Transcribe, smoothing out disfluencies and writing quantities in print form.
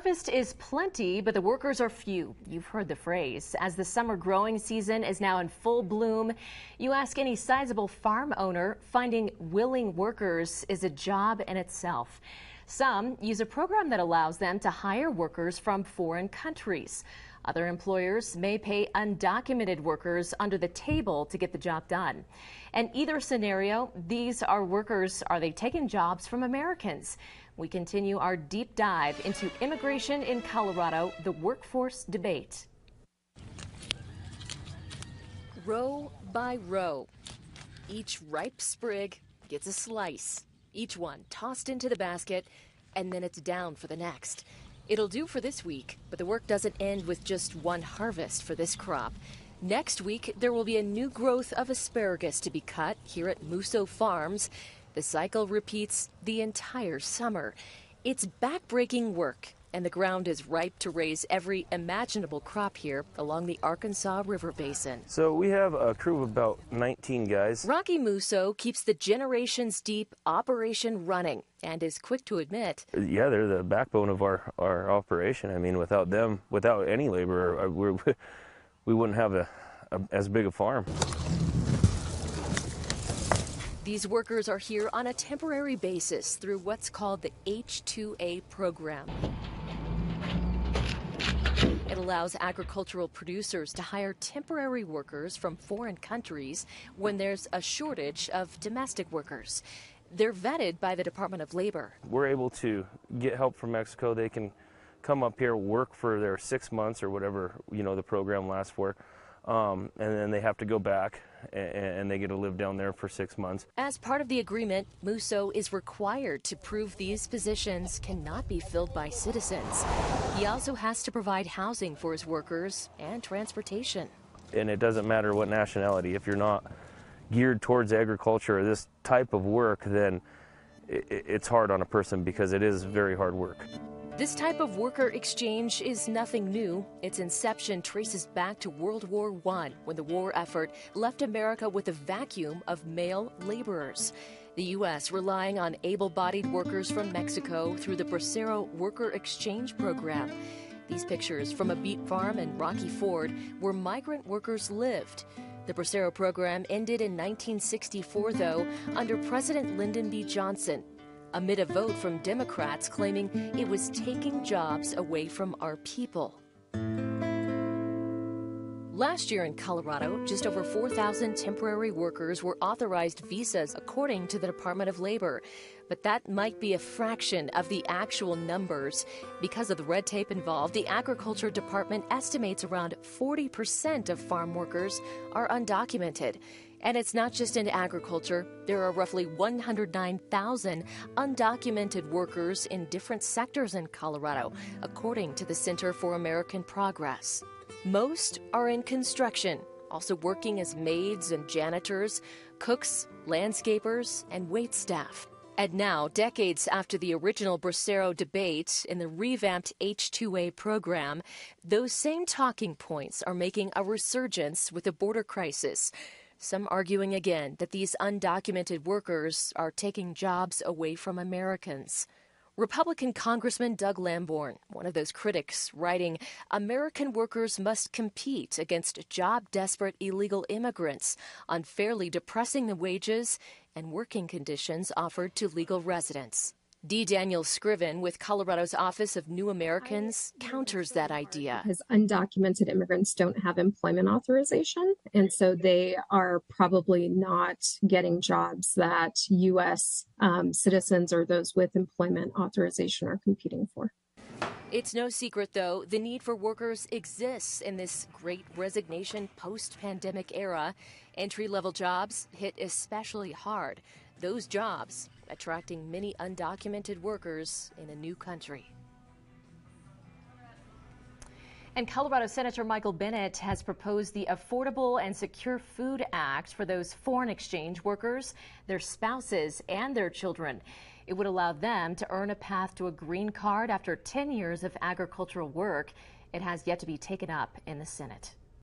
Harvest is plenty, but the workers are few. You've heard the phrase. As the summer growing season is now in full bloom, you ask any sizable farm owner, finding willing workers is a job in itself. Some use a program that allows them to hire workers from foreign countries. Other employers may pay undocumented workers under the table to get the job done. In either scenario, these are workers. Are they taking jobs from Americans? We continue our deep dive into immigration in Colorado, the workforce debate. Row by row, each ripe sprig gets a slice, each one tossed into the basket, and then it's down for the next. It'll do for this week, but the work doesn't end with just one harvest for this crop. Next week, there will be a new growth of asparagus to be cut here at Musso Farms. The cycle repeats the entire summer. It's backbreaking work, and the ground is ripe to raise every imaginable crop here along the Arkansas River Basin. So we have a crew of about 19 guys. Rocky Musso keeps the generations deep operation running and is quick to admit. Yeah, they're the backbone of our operation. I mean, without them, without any labor, we wouldn't have as big a farm. These workers are here on a temporary basis through what's called the H-2A program. It allows agricultural producers to hire temporary workers from foreign countries when there's a shortage of domestic workers. They're vetted by the Department of Labor. We're able to get help from Mexico. They can come up here, work for their 6 months or whatever, the program lasts for. And then they have to go back and they get to live down there for 6 months. As part of the agreement, Musso is required to prove these positions cannot be filled by citizens. He also has to provide housing for his workers and transportation. And it doesn't matter what nationality. If you're not geared towards agriculture or this type of work, then it's hard on a person because it is very hard work. This type of worker exchange is nothing new. Its inception traces back to World War I, when the war effort left America with a vacuum of male laborers. The U.S. relying on able-bodied workers from Mexico through the Bracero Worker Exchange Program. These pictures from a beet farm in Rocky Ford where migrant workers lived. The Bracero program ended in 1964, though, under President Lyndon B. Johnson, amid a vote from Democrats claiming it was taking jobs away from our people. Last year in Colorado, just over 4,000 temporary workers were authorized visas, according to the Department of Labor. But that might be a fraction of the actual numbers. Because of the red tape involved, the Agriculture Department estimates around 40% of farm workers are undocumented. And it's not just in agriculture. There are roughly 109,000 undocumented workers in different sectors in Colorado, according to the Center for American Progress. Most are in construction, also working as maids and janitors, cooks, landscapers, and waitstaff. And now, decades after the original Bracero debate in the revamped H-2A program, those same talking points are making a resurgence with the border crisis. Some arguing again that these undocumented workers are taking jobs away from Americans. Republican Congressman Doug Lamborn, one of those critics, writing, "American workers must compete against job-desperate illegal immigrants, unfairly depressing the wages and working conditions offered to legal residents." D. Daniel Scriven with Colorado's Office of New Americans counters that idea. Because undocumented immigrants don't have employment authorization, and so they are probably not getting jobs that U.S. Citizens or those with employment authorization are competing for. It's no secret, though, the need for workers exists in this great resignation post-pandemic era. Entry-level jobs hit especially hard. Those jobs attracting many undocumented workers in a new country. And Colorado Senator Michael Bennet has proposed the Affordable and Secure Food Act for those foreign exchange workers, their spouses, and their children. It would allow them to earn a path to a green card after 10 years of agricultural work. It has yet to be taken up in the Senate.